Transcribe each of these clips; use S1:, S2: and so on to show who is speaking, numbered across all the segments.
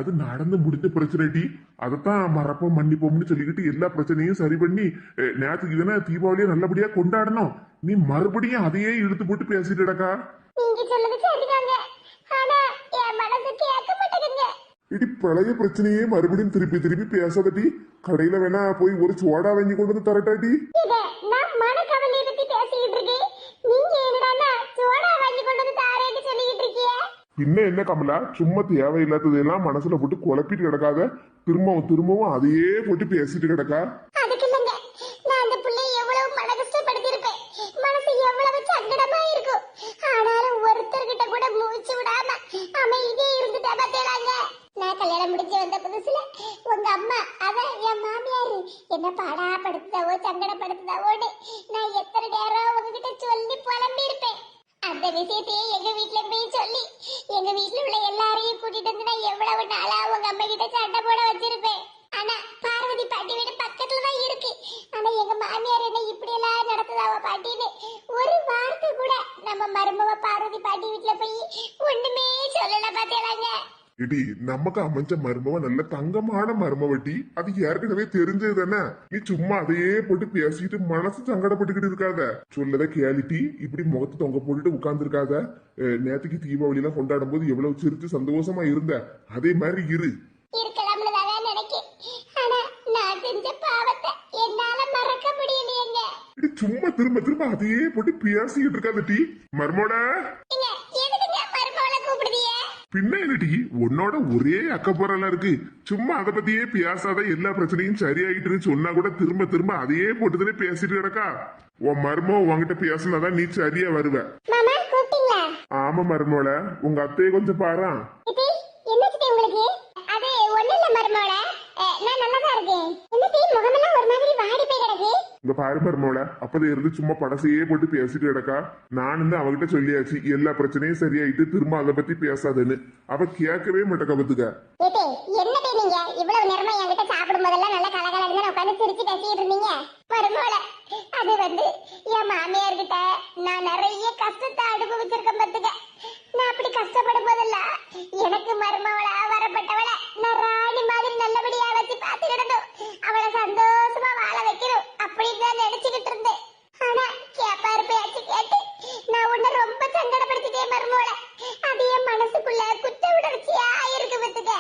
S1: அது நடந்து முடிஞ்ச பிரச்சனைடி. அதைத்தான் மறப்போம் மன்னிப்போம்னு சொல்லிக்கிட்டு எல்லா பிரச்சனையும் சரி பண்ணி நேத்துக்கு தானே தீபாவளியை நல்லபடியா கொண்டாடணும். நீ மறுபடியும் அதையே இழுத்து போட்டு பேசிட்டு கிடக்கா.
S2: நீங்க சொல்லுது சரிதாங்க, ஆனா என் மனசு கேட்க மாட்டேங்குங்க.
S1: இடி பழைய பிரச்சனையே மறுபடியும் திருப்பி திருப்பி பேசாதடி. கடையில வேணா போய் ஒரு சோடா வாங்கி கொண்டு வந்து தரட்டாடி.
S2: நான் மனக்கவலையை பத்தி பேசிக்கிட்டு இருக்கேன், நீங்க என்னடா சோடா வாங்கி கொண்டு வந்து தாரேன்னு சொல்லிக்கிட்டு இருக்கீங்க.
S1: இன்னும் என்ன கமலா, சும்மா தேவையில்லாததெல்லாம் மனசுல போட்டு குழப்பிட்டு கிடக்காத. திரும்பவும் திரும்பவும் அதையே போட்டு பேசிட்டு கிடக்கா.
S2: அதுக்கு இல்லைங்க, நான் அந்த பிள்ளைய எவ்வளவு மன கஷ்டப்படுத்திருப்பேன், மனசு எவ்வளவு சங்கடமா இருக்கும். ஆனாலும் ஒருத்தர்கிட்ட கூட மூச்சு விடாம அமைதியே இருந்துட்டா பாத்தேலாங்க. நான் கல்யாணம் முடிஞ்சு வந்த புதுசுல உங்க அம்மா அதான் என் மாமியாரு என்ன பாடா படுத்துதாவோ சங்கடப்படுத்துதாவோன்னு நான் எத்தனை நேரம் உங்ககிட்ட சொல்லி புலம்பி இருப்பேன். அந்த விஷயத்தையே எங்க வீட்டுல போய் சொல்லி எங்க வீட்டுல உள்ள எல்லாரையும் கூட்டிட்டு வந்து நான் எவ்வளவு நாளா உங்க அம்மா கிட்ட சண்டை போட வச்சிருப்பேன். ஆனா பார்வதி பாட்டி வீடு பக்கத்துல தான் இருக்கு. ஆனா எங்க மாமியார் என்ன இப்படி எல்லாம் நடத்துதாவ பாட்டின்னு ஒரு வார்த்தை கூட நம்ம மருமவ பார்வதி பாட்டி வீட்டுல போய் ஒண்ணுமே சொல்லல பாத்தேலாங்க.
S1: இடி நமக்கு அமைஞ்ச மருமவ நல்ல தங்கமான மருமவட்டி. அது ஏற்கனவே தெரிஞ்சது தானே. நீ சும்மா அதையே போட்டு பேசிட்டு மனசு சங்கடப்பட்டுக்கிட்டு இருக்காத. சொல்லத கேலிட்டி இப்படி முகத்தை தொங்க போட்டுட்டு உட்கார்ந்து இருக்காத. நேத்துக்கு தீபாவளி எல்லாம் கொண்டாடும் போது எவ்வளவு சிரிச்சு சந்தோஷமா இருந்த அதே மாதிரி இரு.
S2: இருக்கலாம்னு தான் நினைக்கிறேன், ஆனா நான் செஞ்ச பாவத்தை என்னால மறக்க முடியலையேங்க.
S1: சும்மா திரும்ப திரும்ப அதையே போட்டு பேசிக்கிட்டு இருக்காத டி மருமோட.
S2: எதுக்குங்க மருமவளை கூப்பிடுதீங்க?
S1: பின்ன என்னடி உன்னோட ஒரே அக்கப்போரெல்லாம் இருக்கு. சும்மா அதை பத்தியே பேசாத. எல்லா பிரச்சனையும் சரியாயிட்டு சொன்னா கூட திரும்ப திரும்ப அதையே போட்டுதானே பேசிட்டு கிடக்கா. உன் மருமோ உங்ககிட்ட பேசினாதான் நீ சரியா வருவ.
S2: மாமா கூப்பிட்டீங்களா?
S1: ஆமா மருமோல, உங்க அத்தையை கொஞ்சம் பாரா.
S2: என்னாச்சு உங்களுக்கு? அது ஒண்ணு இல்ல மருமோல, நான் நல்லாதான் இருக்கேன். என்னடி முகமெல்லாம் ஒரு மாதிரி வாடி போய் கிடக்கு?
S1: இங்க பாரு மருமோல, அப்பதான் இருந்து சும்மா படசையே போட்டு பேசிட்டு கிடக்கா. நான் அவகிட்ட சொல்லியாச்சு எல்லா பிரச்சனையும் சரியாயிட்டு திரும்ப அதை பத்தி பேசாதுன்னு. அவ கேட்கவே மாட்டேக்க பத்துக்க.
S2: என்னடி நீங்க இவ்வளவு நேரமா என்கிட்ட சாப்பிடும் போதெல்லாம் நல்ல கலகலன்னு உட்காந்து சிரிச்சு பேசிட்டு இருந்தீங்க. மருமோல, அது என் மாமியார் கிட்ட நான் நிறைய கஷ்டத்தை அனுபவிச்சிருக்கேன் பத்துக்க. நான் அப்படி கஷ்டப்படும் போதெல்லாம் எனக்கு மருமவளா வரப்பட்டவளை நான் ராணி மாதிரி நல்லபடியா வச்சு பாத்துக்கிடணும், அவளை சந்தோஷமா வாழ வைக்கணும் அப்படின்னு தான் நினைச்சுக்கிட்டு இருந்தேன். ஆனா கேப்பாரு பேச்சு கேட்டு நான் உன்னை ரொம்ப சங்கடப்படுத்திட்டேன் மருமவளை. அது என் மனசுக்குள்ள குற்ற உணர்ச்சியா இருக்கு பத்துக்க.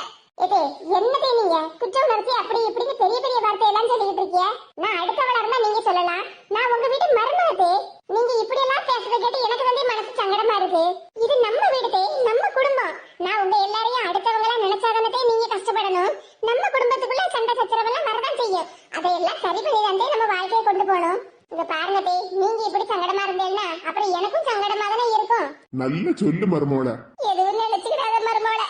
S2: என்னதே நீங்க குற்ற உணர்ச்சி அப்படி இப்படின்னு பெரிய பெரிய வார்த்தையெல்லாம் சொல்லிட்டு இருக்கீங்க. நான் அடுத்தவளா இருந்தா நீங்க சொல்லலாம், நான் உங்க வீட்டு மருமகத்தே. நீங்க இப்படி எல்லாம் பேசுறத கேட்டு எனக்கு மனசு சங்கடமா இருக்கு. இது நம்ம வீடு, நம்ம குடும்பம். நான் உங்க எல்லாரையும் அடுத்தவங்களா நினைச்சாதானே நீங்க கஷ்டப்படணும். நம்ம குடும்பத்துக்குள்ள சண்டை சச்சரவெல்லாம் வரதான் செய்யும். அதையெல்லாம் சரி பண்ணிதாண்டே நம்ம வாழ்க்கையை கொண்டு போகணும். இங்க பாருங்க தே, நீங்க இப்படி சங்கடமா இருந்தேன்னா அப்புறம் எனக்கும் சங்கடமா தானே இருக்கும்.
S1: நல்ல சொல்லு மருமோல.
S2: எதுவும் நினைச்சுக்கிடாத மருமோல,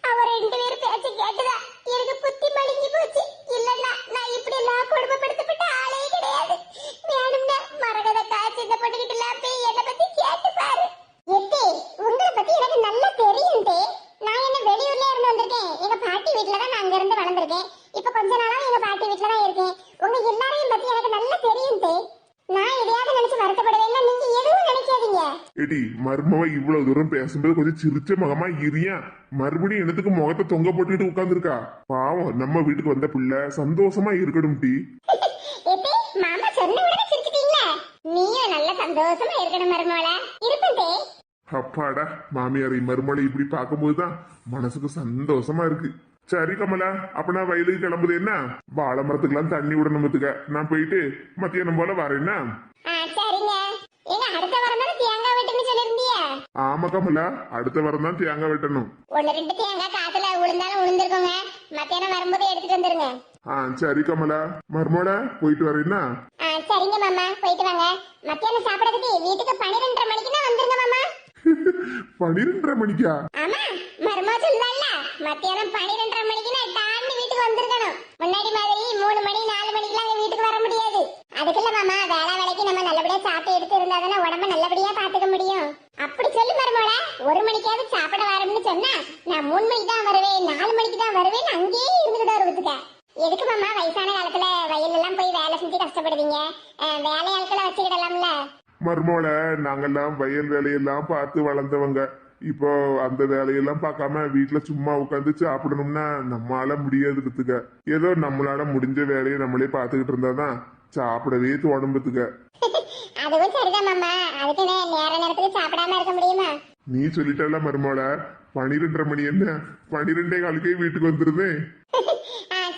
S2: அவ ரெண்டு பேரும் பேச்சு கேட்டுதா எனக்கு புத்தி மழுங்கி போச்சு. இல்லன்னா நான் இப்படி எல்லாம் குடும்பப்படுத்தப்பட்ட ஆளே கிடையாது. வேணும்னா மரகத காய்ச்சி இந்த பண்ணிக்கிட்டு போய் என்னை பத்தி கேட்டு பாரு. எத்தே, உங்களை பத்தி எனக்கு நல்லா தெரியும் தே. நான் என்ன வெளியூர்ல இருந்து வந்திருக்கேன். எங்க பாட்டி வீட்டுல தான் நான் அங்க இருந்து வளர்ந்துருக்கேன். இப்ப கொஞ்ச நாளா எங்க பாட்டி வீட்டுல தான் இருக்கேன். உங்க எல்லாரையும் பத்தி எனக்கு நல்லா தெரியும் தே. நான் எதையாவது நினைச்சு வருத்தப்படுவேன்னா நீங்க எதுவும் நினைக்காதீங்க.
S1: ஏடி மருமவ இவ்வளவு தூரம் பேசும்போது கொஞ்சம் சிரிச்ச முகமா இரியா. மறுபடியும் என்னத்துக்கு முகத்தை தொங்க போட்டுட்டு உட்கார்ந்துருக்கா. பாவம், நம்ம வீட்டுக்கு வந்த பிள்ளை சந்தோஷமா இருக்கணும் டி.
S2: மாமா சொன்ன உடனே சிரிச்சிட்டீங்களா? நீயும் நல்ல சந்தோஷமா இருக்கணும் மருமவள. இருப்பே.
S1: அப்பாடா, மாமியாரை மருமலை இப்படி பார்க்கும்போதுதான் மனசுக்கு சந்தோஷமா இருக்கு. சரி கமலா, அப்ப நான் வயலுக்கு கிளம்புது என்ன வாழை மரத்துக்கெல்லாம் தண்ணி விடணுமத்துக்க. நான் போயிட்டு மத்தியானம் போல வரேன்னா.
S2: சரிங்க. ஏங்க அடுத்த வாரம் தானே தேங்காய் வெட்டணும்னு சொல்லிருந்தீங்க?
S1: ஆமா கமலா, அடுத்த வாரம் தான் தேங்காய் வெட்டணும்.
S2: ஒன்னு ரெண்டு தேங்காய் காத்துல விழுந்தாலும் விழுந்திருக்கோங்க. மத்தியானம் வரும்போது எடுத்துட்டு வந்துருங்க.
S1: சரி கமலா, மருமோட போயிட்டு வரேன்னா.
S2: சரிங்க மாமா, போயிட்டு வாங்க. மத்தியானம் சாப்பிடறதுக்கு வீட்டுக்கு 12:30 மணிக்கு தான் வந்துருங்க மாமா.
S1: 12:30 மணிக்கா?
S2: ஆமா, மருமோ சொல்லல மத்தியானம் 12:30 மணிக்கு நான் டாண்டி வீட்டுக்கு வந்திருக்கணும். முன்னாடி மாதிரி 3 மணி 4 மணிக்கெல்லாம் வீட்டுக்கு வர முடியாது. அதுக்குள்ள மாமா வேலை வேலைக்கு நம்ம நல்லபடியா சாப்பிட்டு எடுத்து இருந்தாதானே உடம்ப நல்லபடியா பாத்துக்க முடியும். அப்படி சொல்லு மருமோட, 1 மணிக்காவது சாப்பிட வரணும்னு சொன்னா நான் 3 மணிக்கு தான் வருவேன் 4 மணிக்கு தான் வருவேன் அங்கேயே இருந்துகிட்டு வருவதுக்க. எதுக்கு மாமா வயசான காலத்துல வயல் எல்லாம் போய் வேலை செஞ்சு கஷ்டப்படுவீங்க? வேலையாட்களை வச்சுக்கிடலாம்ல.
S1: மருமோல, நாங்கெல்லாம் வயல் வேலையெல்லாம் பார்த்து வளர்ந்தவங்க. இப்போ அந்த வேலையெல்லாம் பார்க்காம வீட்டுல சும்மா உட்காந்து சாப்பிடணும்னா நம்மளால முடியாது பத்துக்க. ஏதோ நம்மளால முடிஞ்ச வேலையை நம்மளே பார்த்துக்கிட்டு இருந்தாதான் சாப்பிடவே தோணும்பத்துக்க.
S2: அதுவும் சரிதான் மாமா. அதுக்கு நேர நேரத்துக்கு சாப்பிடாம இருக்க முடியுமா?
S1: நீ சொல்லிட்டல மருமோள 12:30 மணி என்ன 12:15 வீட்டுக்கு வந்துருந்தேன்.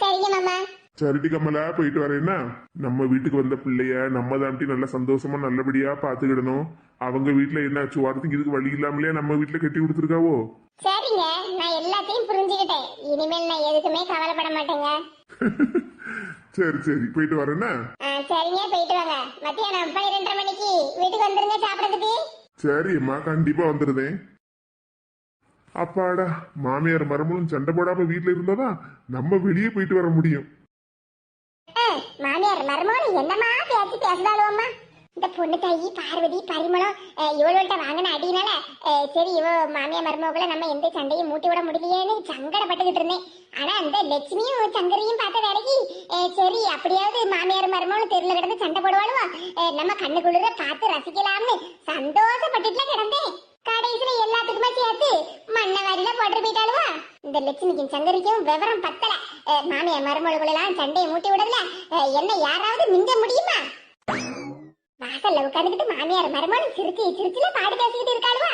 S2: சரிங்க மாமா.
S1: சரிடி கமலா, போயிட்டு வரேன்னா. நம்ம வீட்டுக்கு வந்த பிள்ளைய நம்ம தாண்டி நல்ல சந்தோஷமா நல்லபடியா பாத்துக்கிடணும். அவங்க வீட்டுல என்ன சுவாரத்துக்கு இதுக்கு வழி இல்லாமலே நம்ம வீட்டுல கட்டி கொடுத்துருக்காவோ.
S2: சரிங்க, நான் எல்லாத்தையும் புரிஞ்சுக்கிட்டேன். இனிமேல் நான் எதுக்குமே கவலைப்பட மாட்டேங்க.
S1: சரி சரி, போயிட்டு வரேன்னா.
S2: சரிங்க, போயிட்டு வாங்க. மத்தியானம் 12:30 மணிக்கு வீட்டுக்கு வந்துருங்க சாப்பிடறதுக்கு.
S1: சரிம்மா, கண்டிப்பா வந்துருதேன். அப்பாடா, மாமியார் மருமகளும் சண்டை போடாம வீட்டுல இருந்தாதான் நம்ம வெளியே போயிட்டு வர முடியும்.
S2: மாமியார் மருமகளும் என்னமா பேசி பேசினாலும்மா. இந்த பொண்ணு தாயி பார்வதி பரிமளம் இவள்கிட்ட வாங்கின அடினால சரி இவ மாமியார் மருமகளை நம்ம எந்த சண்டையும் மூட்டி விட முடியலையேன்னு சங்கடப்பட்டுக்கிட்டு இருந்தேன். ஆனா அந்த லட்சுமியும் சங்கரையும் பார்த்த வேலைக்கு சரி அப்படியாவது மாமியார் மருமகளும் தெருல கிடந்து சண்டை போடுவாளுவா, நம்ம கண்ணுக்குள்ள பார்த்து ரசிக்கலாம்னு சந்தோஷப்பட்டுட்டுல கிடந்தேன். கடைசியில எல்லாத்துக்குமே சேர்த்து மண்ணவாரியில போட்டு போயிட்டாளுவா. இந்த லட்சுமிக்கும் சங்கரிக்கும் விவரம் பத்தல. மாமியார் மருமகளுக்குள்ள எல்லாம் சண்டையை மூட்டி விடல. என்ன யாராவது மிஞ்ச முடியுமா? வாசல்ல உட்காந்துக்கிட்டு மாமியார் மருமகளும் சிரிச்சுல பாடு பேசிக்கிட்டு இருக்காளுவா.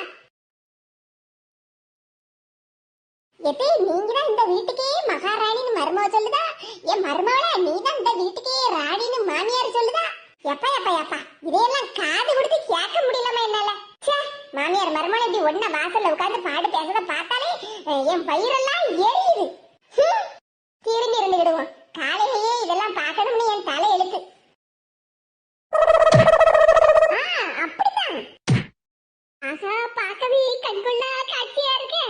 S2: எப்பே நீங்கதான் இந்த வீட்டுக்கே மகாராணின்னு மருமக சொல்லுதா? என் மருமகள நீதான் இந்த வீட்டுக்கே ராணின்னு மாமியார் சொல்லுதா? எப்பா எப்பா எப்பா, இதையெல்லாம் காது கொடுத்து கேட்க முடியலமா என்னால. மாமியார் மருமகள் இப்படி ஒன்ன வாசல்ல உட்காந்து பாடு பேசுறத பார்த்தாலே என் பயிரெல்லாம் எரியுது. திரும்பி இருந்துகிடுவோம். காலையிலேயே இதெல்லாம் பார்க்கணும்னு என் தலை எழுத்து. அப்படித்தான். ஆஹா, பார்க்கவே கண்கொள்ளா காட்சியா இருக்கு.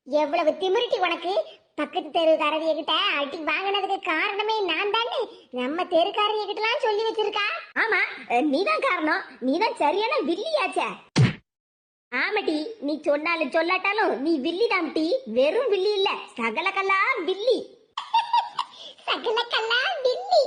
S2: எவ்வளவு திமிருட்டி உனக்கு! பக்கத்து தெருக்காரவிய கிட்ட அடி வாங்கினதுக்கு காரணமே நான் தானே நம்ம தெருக்காரவிய கிட்ட எல்லாம் சொல்லி வச்சிருக்கா.
S3: ஆமா, நீதான் காரணம். நீதான் சரியான வில்லியாச்சே. ஆமாட்டி, நீ சொன்னாலும் சொல்லாட்டாலும் நீ வில்லி தாம்டி. வெறும் வில்லி இல்ல, சகலகலா வில்லி.
S2: சகலகலா வில்லி.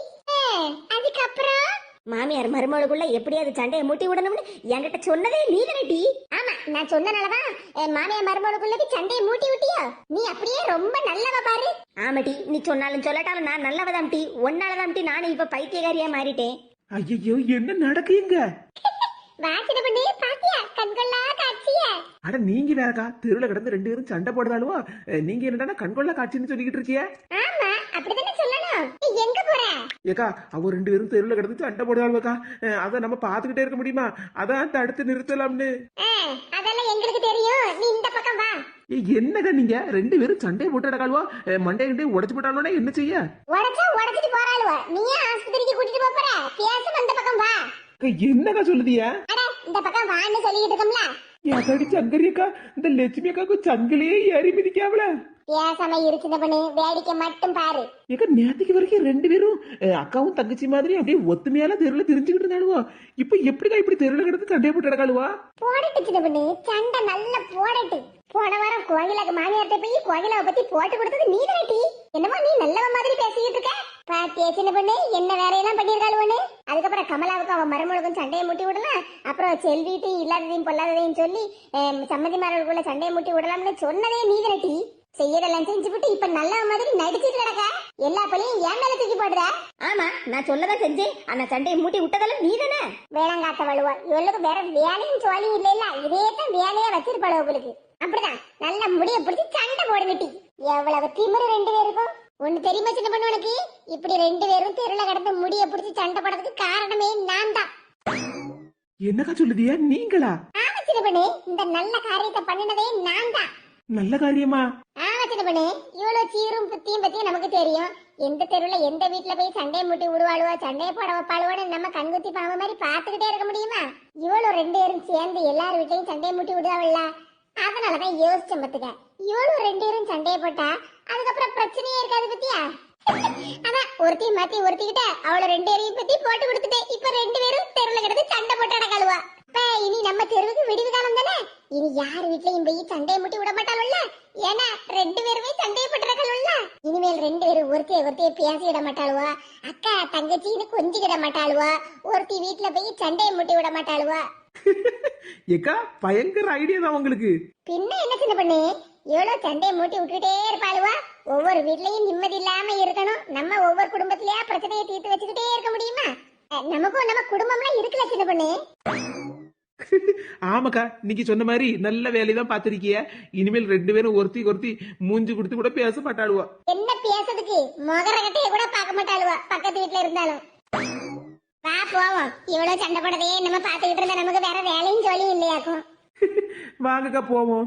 S2: அதுக்கப்புறம்
S3: மாமியார் மருமகளுக்குள்ள எப்படியாவது சண்டையை மூட்டி விடணும்னு என்கிட்ட சொன்னதே நீ தானடி.
S2: ஆமா, நான் சொன்னனாலதான் மாமியார் மருமகளுக்குள்ளது சண்டையை மூட்டி விட்டியா? நீ அப்படியே ரொம்ப நல்லவ பாரு.
S3: ஆமாட்டி, நீ சொன்னாலும் சொல்லாட்டாலும் நான் நல்லவதாம்டி. ஒன்னாலதாம்டி நானும் இப்ப பைத்தியக்காரியா மாறிட்டேன்.
S4: ஐயோ, என்ன நடக்குங்க?
S2: வாசனை பண்ணி பாத்தியா கண்கொள்ளா காட்சிய?
S4: அட நீங்க வேறக்கா, தெருவில் கிடந்து 2 பேரும் சண்டை போடுறாளுவோ. நீங்க என்னடா கண்கொள்ளா காட்சின்னு சொல்லிக்கிட்டு இருக்கிய?
S2: ஆமா, அப்படிதானே சொல்லணும். எங்க போற?
S4: ஏக்கா, அவ 2 பேரும் தெருவில் கிடந்து சண்டை போடுறாளுக்கா. அத நம்ம பாத்துக்கிட்டே இருக்க முடியுமா? அதான் தடுத்து நிறுத்தலாம்னு.
S2: அதெல்லாம் எங்களுக்கு தெரியும். நீ இந்த பக்கம் வா.
S4: என்னக்கா நீங்க 2 பேரும் சண்டையை போட்டு நடக்காளுவா? மண்டை கிண்டே உடச்சு போட்டாலும் என்ன செய்ய?
S2: உடச்சிட்டு போறாளுவா. நீயே ஆஸ்பத்திரிக்கு கூட்டிட்டு போற. பேச அந்த பக்கம் வா.
S4: என்னக்கா சொல்லுதிய?
S2: இந்த பக்கம் வான்னு சொல்லிட்டு இருக்கோம்ல.
S4: ஏதாடி சங்கரியக்கா, இந்த லட்சுமி அக்காவுக்கு சங்கிலேயே ஏறி மிதிக்காவல.
S2: பேசாம இருக்குது பண்ணு, வேடிக்கை மட்டும் பாரு.
S4: ஏக்கா, நேத்துக்கு வரைக்கும் 2 பேரும் அக்காவும் தங்கச்சி மாதிரி அப்படியே ஒத்துமையால தெருவில் தெரிஞ்சுக்கிட்டு இருந்தாளுவா. இப்ப எப்படிக்கா இப்படி தெருவில் கிடந்து சண்டையை போட்டு நடக்காளுவா?
S2: போடட்டு சின்ன பண்ணு, சண்டை நல்லா போடட்டு. போன வாரம் கோயிலுக்கு மாமியார்ட்ட போய் கோயிலை பத்தி போட்டு கொடுத்தது நீ தானே. என்னமோ நீ நல்லவ மாதிரி பேசிக்கிட்டு இருக்க. பாத்தியா சின்ன பொண்ணு, என்ன வேலையெல்லாம் பண்ணிருக்காளுவன்னு. அதுக்கப்புறம் கமலாவுக்கும் அவன் மருமகளுக்கும் சண்டையை மூட்டி விடலாம். அப்புறம் செல்விட்டு இல்லாததையும் பொல்லாததையும் சொல்லி சம்மதிமாரர்களுக்குள்ள சண்டையை மூட்டி விடலாம்னு சொன்னதே நீ தானே. செய்யறதெல்லாம் செஞ்சுவிட்டு இப்ப நல்ல மாதிரி நடிச்சுட்டு கிடக்க. எல்லா பள்ளியும் ஏன் மேல தூக்கி போடுற?
S3: ஆமா, நான் சொல்லதான் செஞ்சேன். ஆனா சண்டையை மூட்டி விட்டதெல்லாம் நீ தானே.
S2: வேளாங்காத்த வழுவா, இவளுக்கு வேற வேலையும் சோழியும் இல்ல. இதே தான் வேலையா வச்சிருப்பாள் உங்களுக்கு. அப்படிதான் நல்ல முடிய பிடிச்சி சண்டை போடுங்கட்டி. எவ்வளவு திமிரு 2 பேருக்கும். ஒண்ணு தெரியுமா சின்ன பொண்ணு உனக்கு? இப்படி 2 பேரும் தெருல கடந்து முடிய பிடிச்சி சண்டை போடுறதுக்கு காரணமே நான் தான்.
S4: என்னக்கா சொல்லுதியா? நீங்களா?
S2: ஆமா சின்ன பொண்ணு, இந்த நல்ல காரியத்தை பண்ணினதே நான் தான்.
S4: நல்ல காரியமா?
S2: ஆமா சின்ன பொண்ணு, இவ்வளவு சீரும் புத்தியும் பத்தியும் நமக்கு தெரியும். எந்த தெருவுல எந்த வீட்டுல போய் சண்டையை மூட்டி விடுவாளுவா, சண்டையை போட வைப்பாளுவான்னு நம்ம கண்குத்தி பாவ மாதிரி பாத்துக்கிட்டே இருக்க முடியுமா? இவ்வளவு 2 பேரும் சேர்ந்து எல்லார் வீட்லயும் சண்டையை மூட்டி விடுவாள்ல. அதனாலதான் யோசிச்சேன் பத்துக்க. இவ்வளவு 2 பேரும் சண்டையை போட்டா அதுக்கப்புறம் பிரச்சனையே இருக்காது பத்தியா? அதான் ஒருத்தி மாத்தி ஒருத்திக்கிட்ட அவளை 2 பேரையும் பத்தி போட்டு கொடுத்துட்டேன். இப்ப 2 பேரும் தெருவுல கிடந்து சண்டை போட்டு நடக்காளுவா. இனி நம்ம தெருவுக்கு விடுவி காலம் தானே. இனி யார் வீட்லயும் போய் சண்டையை மூட்டி விட மாட்டாளுல்ல. ஏன்னா 2 பேருமே சண்டையை போட்டுறாளுல்ல. இனிமேல் 2 பேரும் ஒருத்தைய பேசிட மாட்டாளுவா. அக்கா தங்கச்சின்னு கொஞ்சிக்கிட மாட்டாளுவா. ஒருத்தி வீட்டுல போய் சண்டையை மூட்டி விட மாட்டாளுவா.
S4: ஏக்கா பயங்கர ஐடியா தான் உங்களுக்கு.
S2: பின்ன என்ன சின்ன பண்ணு, எவ்வளவு சண்டையை மூட்டி விட்டுட்டே இருப்பாளுவா. ஒவ்வொரு வீட்லயும் நிம்மதி இல்லாம இருக்கணும், நம்ம ஒவ்வொரு குடும்பத்திலயா பிரச்சனையை தீர்த்து வச்சுக்கிட்டே இருக்க முடியுமா? நமக்கும் நம்ம குடும்பம்லாம் இருக்குல்ல சின்ன பண்ணு.
S4: ஆமாக்கா, நீங்க சொன்ன மாதிரி நல்ல வேலைதான் பாத்திருக்கிய. இனிமேல் 2 பேரும் ஒருத்தி மூஞ்சி கொடுத்து கூட பேச மாட்டாளுவா.
S2: என்ன பேசுறதுக்கு, மொகர கட்டைய கூட பார்க்க மாட்டாளுவா பக்கத்து வீட்டுல இருந்தாலும். வா போவோம், இவ்வளவு சண்டை போடதையே நம்ம பாத்துக்கிட்டு இருந்தா நமக்கு வேற வேலையும் ஜோலியும் இல்லையாக்கும்.
S4: வாங்கக்கா போவோம்.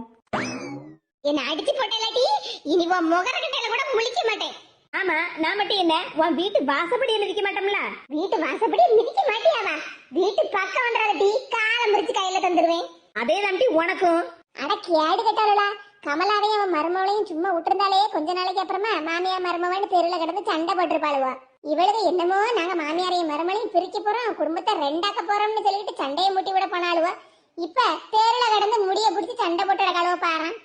S2: என்ன அடிச்சு போட்டேலாட்டி இனி உன் முகர கட்டையில கூட முழிக்க மாட்டேன்.
S3: ஆமா, நான் மட்டும் என்ன உன் வீட்டு வாசப்படியில் இருக்க மாட்டோம்ல?
S2: வீட்டு வாசப்படி மிதிக்க மாட்டியாவா? வீட்டு பக்கம் வந்துடாதடி, காலை முறிச்சு கையில தந்துருவேன்.
S3: அதே தாண்டி உனக்கும்.
S2: அட கேடு கட்டாளா, கமலாவையும் அவன் மருமவளையும் சும்மா விட்டுருந்தாலே கொஞ்ச நாளைக்கு அப்புறமா மாமியா மருமவன்னு தெருல கிடந்து சண்டை போட்டிருப்பாளுவா. இவளுக்கு என்னமோ நாங்க மாமியாரையும் மருமலையும் பிரிக்க போறோம், குடும்பத்தை 2ஆக்க போறோம்னு சொல்லிட்டு சண்டையை முட்டி விட போனாளுவா. இப்ப தெருல கிடந்து முடிய பிடிச்சி சண்டை போட்டு கழுவ பாறான்.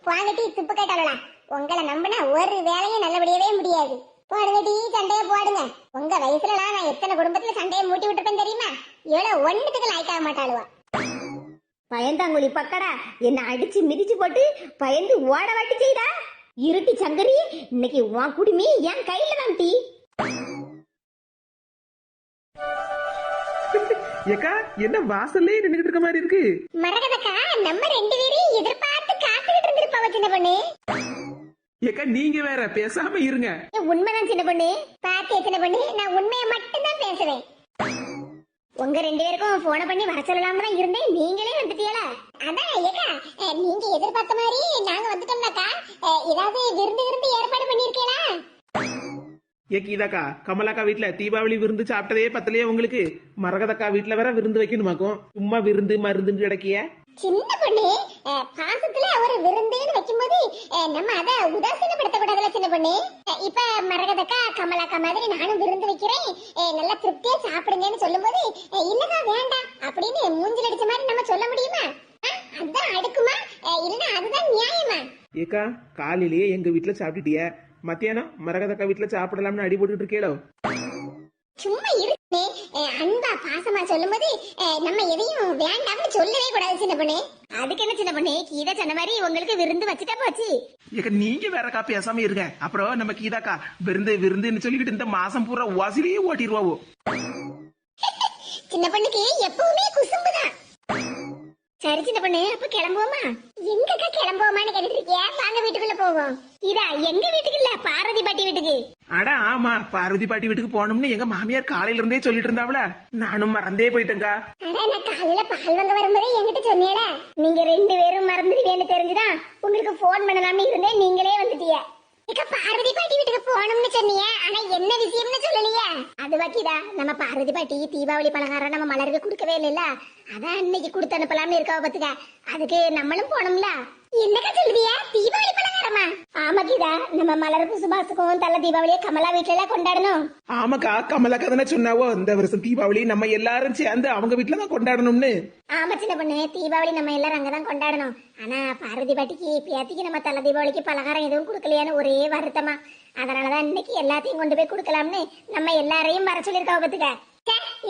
S2: வாங்கட்டி துப்பு கேட்டாளா, உங்களை நம்பினா ஒரு வேலையும் நல்லபடியாவே முடியாது. போடுங்கடி சண்டைய போடுங்க. உங்க வயசுலலாம் நான் எத்தனை குடும்பத்துல சண்டையை மூட்டி விட்டுருப்பேன் தெரியுமா? எவ்வளவு ஒண்ணுத்துக்கு லாய்க்காக மாட்டாளுவா.
S3: பயந்தாங்குழி பக்கடா, என்ன அடிச்சு மிதிச்சு போட்டு பயந்து ஓட வாட்டி செய்தா. இருட்டி சங்கரி, இன்னைக்கு உன் குடுமி என் கையில தான் டீ.
S4: ஏக்கா என்ன வாசல்லே நின்னுகிட்டு இருக்க மாதிரி இருக்கு?
S2: மரகதக்கா, நம்ம 2 பேரையும் எதிர்பார்த்து காத்துக்கிட்டு இருந்திருப்பாவ சின்ன பொண்ணு.
S4: ஏக்கா நீங்க வேற பேசாம இருங்க.
S2: உண்மைதான் சின்ன பொண்ணு, பாத்தியா சின்ன பொண்ணு, நான் உண்மையை மட்டும்தான் பேசுவேன். உங்க 2 பேருக்கும் போன பண்ணி வர சொல்லலாம்னு தான் இருந்தேன், நீங்களே வந்துட்டீங்களா? அதான் ஏக்கா, நீங்க எதிர்பார்த்த மாதிரி நாங்க வந்துட்டோம்னாக்கா ஏதாவது விருந்து ஏற்பாடு பண்ணிருக்கீங்களா?
S4: ஏக்கீதாக்கா, கமலாக்கா வீட்டுல தீபாவளி விருந்து சாப்பிட்டதே பத்தலையே உங்களுக்கு? மரகதக்கா வீட்டுல வேற விருந்து வைக்கணுமாக்கும். சும்மா விருந்து மருந்துன்னு கிடைக்கிய
S2: சின்ன பொண்ணு, பாசத்துல ஒரு விருந்துன்னு வைக்கும்போது நம்ம அத உதாசீனப்படுத்த கூடாதுல சின்ன பொண்ணு. இப்ப மரகதக்கா கமலாக்கா மாதிரி நானும் விருந்து வைக்கிறேன், நல்லா திருப்தியா சாப்பிடுங்கன்னு சொல்லும் போது இல்லக்கா வேண்டாம் அப்படின்னு மூஞ்சில் அடிச்ச மாதிரி நம்ம சொல்ல முடியுமா? அதுதான் அடுக்குமா, இல்லன்னா அதுதான் நியாயமா?
S4: ஏக்கா காலையிலேயே எங்க வீட்டுல சாப்பிட்டுட்டிய, மத்தியானம் மரகதக்கா வீட்டுல சாப்பிடலாம்னு அடி போட்டுட்டு இருக்கேளோ?
S2: சும்மா இருக்கு, அன்பா பாசமா சொல்லும் போது நம்ம எதையும் வேண்டாம்னு சொல்லவே கூடாது சின்ன பொண்ணு.
S3: அதுக்கு என்ன சின்ன பண்ணி, கீதா சொன்ன மாதிரி உங்களுக்கு விருந்து வச்சுட்டா போச்சு.
S4: ஏக்கா நீங்க வேறக்கா பேசாம இருங்க, அப்புறம் நம்ம கீதாக்கா விருந்துன்னு சொல்லிக்கிட்டு இந்த மாசம் பூரா வாசிலேயே ஓட்டிடுவாவோ.
S2: சின்ன பொண்ணுக்கு எப்பவுமே குசும்புதான்.
S3: சரி சின்ன பண்ணு, அப்ப கிளம்புவோமா?
S2: எங்கக்கா கிளம்புவோமான்னு கேட்டுட்டு இருக்கியா? வாங்க வீட்டுக்குள்ள போவோம்.
S3: இதா எங்க வீட்டுக்கு இல்ல, பாரதி பாட்டி வீட்டுக்கு.
S4: அட ஆமா, பார்வதி பாட்டி வீட்டுக்கு போனோம்னு எங்க மாமியார் காலையில இருந்தே சொல்லிட்டு இருந்தாவல, நானும் மறந்தே போயிட்டேங்க.
S2: அட நான் காலையில பால் வாங்க வரும்போதே என்கிட்ட சொன்னீல.
S3: நீங்க 2 பேரும் மறந்துடுவேன்னு தெரிஞ்சுதான் உங்களுக்கு போன் பண்ணலாம்னு இருந்தேன், நீங்களே வந்துட்டீங்க.
S2: இக்க பார்வதி பாட்டி வீட்டுக்கு போகணும்னு சொன்னீங்க, ஆனா என்ன விஷயம்னு சொல்லலையா?
S3: அது பாக்கிதா, நம்ம பார்வதி பாட்டி தீபாவளி பலகாரம் நம்ம மலருக்கு கொடுக்கவே இல்லைல்ல, அதான் இன்னைக்கு கொடுத்து அனுப்பலாம்னு இருக்காவ பாத்துக்க. அதுக்கு நம்மளும் போனோம்ல.
S2: என்னக்கா சொல்லுவியா? தீபாவளி பலகாரமா?
S3: ஆமா கீதா, நம்ம மலருக்கும் சுபாஷுக்கும் தல தீபாவளியை கமலா வீட்டுல எல்லாம் கொண்டாடணும்.
S4: ஆமாக்கா, கமலாக்கா தானே சொன்னாவோ இந்த வருஷம் தீபாவளி நம்ம எல்லாரும் சேர்ந்து அவங்க வீட்டுலதான் கொண்டாடணும்னு.
S3: ஆமா சின்ன பொண்ணு, தீபாவளி நம்ம எல்லாரும் அங்கதான் கொண்டாடணும். ஆனா பார்வதி பாட்டிக்கு பேத்திக்கு நம்ம தல தீபாவளிக்கு பலகாரம் எதுவும் கொடுக்கலையான்னு ஒரே வருத்தமா. அதனாலதான் இன்னைக்கு எல்லாத்தையும் கொண்டு போய் கொடுக்கலாம்னு நம்ம எல்லாரையும் வர சொல்லிருக்காவ பாத்துக்க.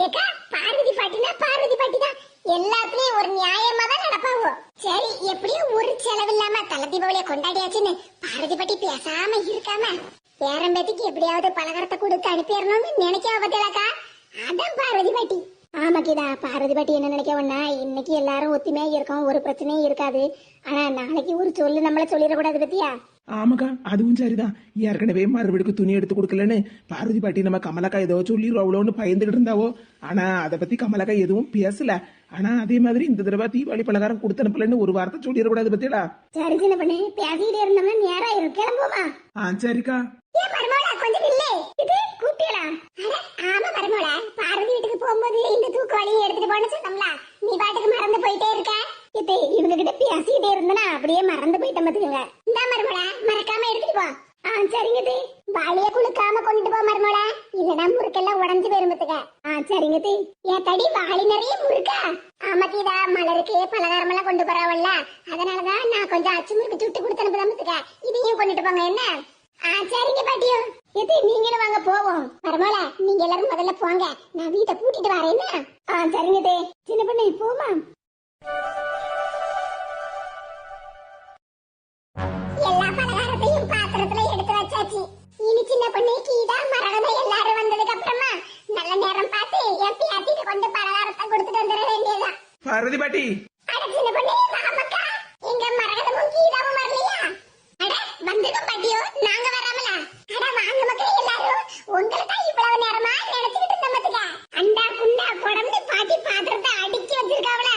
S2: ஏக்கா பார்வதி பாட்டினா பார்வதி பாட்டி தான், எல்லாத்துலயும் ஒரு நியாயமா தான் நடப்பாவோ. சரி, எப்படியும் ஒரு செலவில்லாம தல தீபாவளியை கொண்டாடியாச்சுன்னு பார்வதி பாட்டி பேசாம இருக்காம பேரம்பேத்திக்கு எப்படியாவது பலகாரத்தை கொடுத்து அனுப்பிடணும்னு நினைக்காவ பத்தியாக்கா. அதான் பார்வதி பாட்டி.
S3: ஆமா கீதா, பார்வதி பாட்டி என்ன நினைக்கவனா, இன்னைக்கு எல்லாரும் ஒத்துமையா இருக்கோம், ஒரு பிரச்சனையும் இருக்காது. ஆனா நாளைக்கு ஒரு சொல்லு நம்மள சொல்லிடக்கூடாது பத்தியா.
S4: ஆமாக்கா, அதுவும் சரிதான். ஏற்கனவே மறுபடிக்கு துணி எடுத்து கொடுக்கலன்னு பார்வதி பாட்டி நம்ம கமலாக்கா ஏதோ சொல்லிடுவாங்களோன்னு பயந்துகிட்டு இருந்தாவோ. ஆனா அதை பத்தி கமலாக்கா எதுவும் பேசல. ஆனா அதே மாதிரி இந்த தடவை தீபாவளி பலகாரம் கொடுத்து அனுப்பலன்னு ஒரு வார்த்தை சொல்லிடக்கூடாது பத்தியடா.
S3: சரி சின்ன பண்ணி, பேசிக்கிட்டே இருந்தோம்னா நேரம் கிளம்புவோமா?
S4: சரிக்கா.
S2: ஏன் மருமோளா கொஞ்சம் இல்லே
S3: இது கூப்பிட்டலாம்.
S2: ஆமா மருமோளா, பார்வதி வீட்டுக்கு போகும்போது இந்த தூக்குவாளியை எடுத்துட்டு போன சொன்னோம்ல, நீ பாட்டுக்கு மறந்து போயிட்டே இருக்க.
S3: இவங்க கிட்ட பேசிக்கிட்டே இருந்தனா அப்படியே மறந்து போயிட்டேன் பாத்துக்கங்க.
S2: இந்த மருமோளா மறக்காம எடுத்துட்டு போ.
S3: சரிங்க தே.
S2: வாளிய குளுக்காம கொண்டு போ மருமோளா, இல்லனா முறுக்கெல்லாம் உடஞ்சு போயிருமத்துக்க.
S3: சரிங்க தே.
S2: என் தடி வாளி நிறைய முறுக்கா? ஆமா கீதா, மலருக்கு பலகாரம் எல்லாம் கொண்டு போறாவல்ல, அதனாலதான் நான் கொஞ்சம் அச்சு முறுக்கு சுட்டு கொடுத்து அனுப்புதாமத்துக்க. இதையும் கொண்டுட்டு போங்க என்ன? சரிங்க பாட்டியோ. எது நீங்களும் வாங்க போவோம். பரவாயில்ல, நீங்க எல்லாரும் முதல்ல போங்க, நான் வீட்டை பூட்டிட்டு வரேன்.
S3: சரிங்க தே. சின்ன பொண்ணு போமா.
S2: எல்லா பலகாரத்தையும் பாத்திரத்துல எடுத்து வச்சாச்சு. இனி சின்ன பொண்ணு கீதா மரகதம் எல்லாரும் வந்ததுக்கு அப்புறமா நல்ல நேரம் பார்த்து என் பேத்திக்கு கொண்டு பலகாரத்தை கொடுத்துட்டு வந்துட வேண்டியதுதான்.
S4: பார்வதி பாட்டி
S2: அட சின்ன பொண்ணு வாமக்கா, எங்க மரகதமும் கீதாவும் வரலையா? அட வந்துடும் பாட்டியோ, நாங்க வராமல? அட வாங்க மக்களே எல்லாரும், உங்களை தான் இவ்வளவு நேரமா நினைச்சுக்கிட்டு இருந்தமத்துக்க. அண்டா குண்டா குடம்பு பாட்டி பாத்திரத்தை அடுக்கி வச்சிருக்காவல.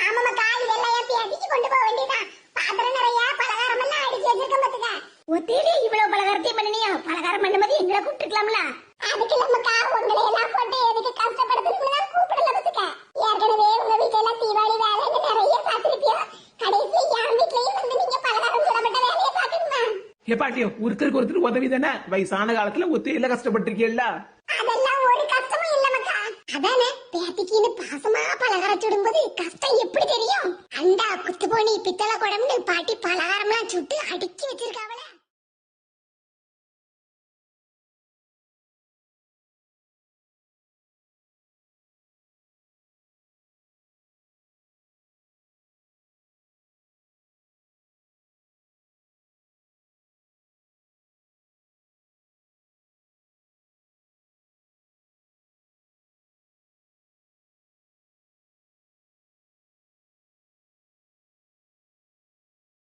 S2: ஆமா மக்கா, இதெல்லாம் என் பேத்திக்கு கொண்டு போக வேண்டியதான். பாத்திரம் நிறைய பலகாரம் எல்லாம் அடுக்கி வச்சிருக்க மத்துக்க.
S3: ஒத்தையிலே இவ்வளவு பலகாரத்தையும் பண்ணினியோ? பலகாரம் பண்ணும்போது எங்களை கூப்பிட்டுக்கலாம்ல?
S2: அதுக்கு இல்லம்மக்கா, உங்களை எல்லாம் போட்டு எதுக்கு கஷ்டப்படுத்துன்னு கூப்பிடல மத்துக்க. ஏற்கனவே உங்க வீட்டுல எல்லாம் தீபாவளி வேலைன்னு நிறைய பார்த்திருப்பியோ. கடைசி என் வீட்லயும் வந்து நீங்க பலகாரம் சுடப்பட்ட வேலையை பார்க்கணுமா?
S4: ஏ பாட்டியோ, ஒருத்தருக்கு ஒருத்தர் உதவி தானே. வயசான காலத்துல ஒத்தையில கஷ்டப்பட்டிருக்கீல்ல.
S2: அதெல்லாம் ஒரு கஷ்டமும் இல்லமக்கா. அதானே பேத்திக்கின்னு பாசமா பலகாரம் சுடும்போது கஷ்டம் எப்படி தெரியும்? அண்டா குத்து போனி பித்தளை குடம்னு பாட்டி பலகாரம்லாம் சுட்டு அடுக்கி வச்சிருக்காவல.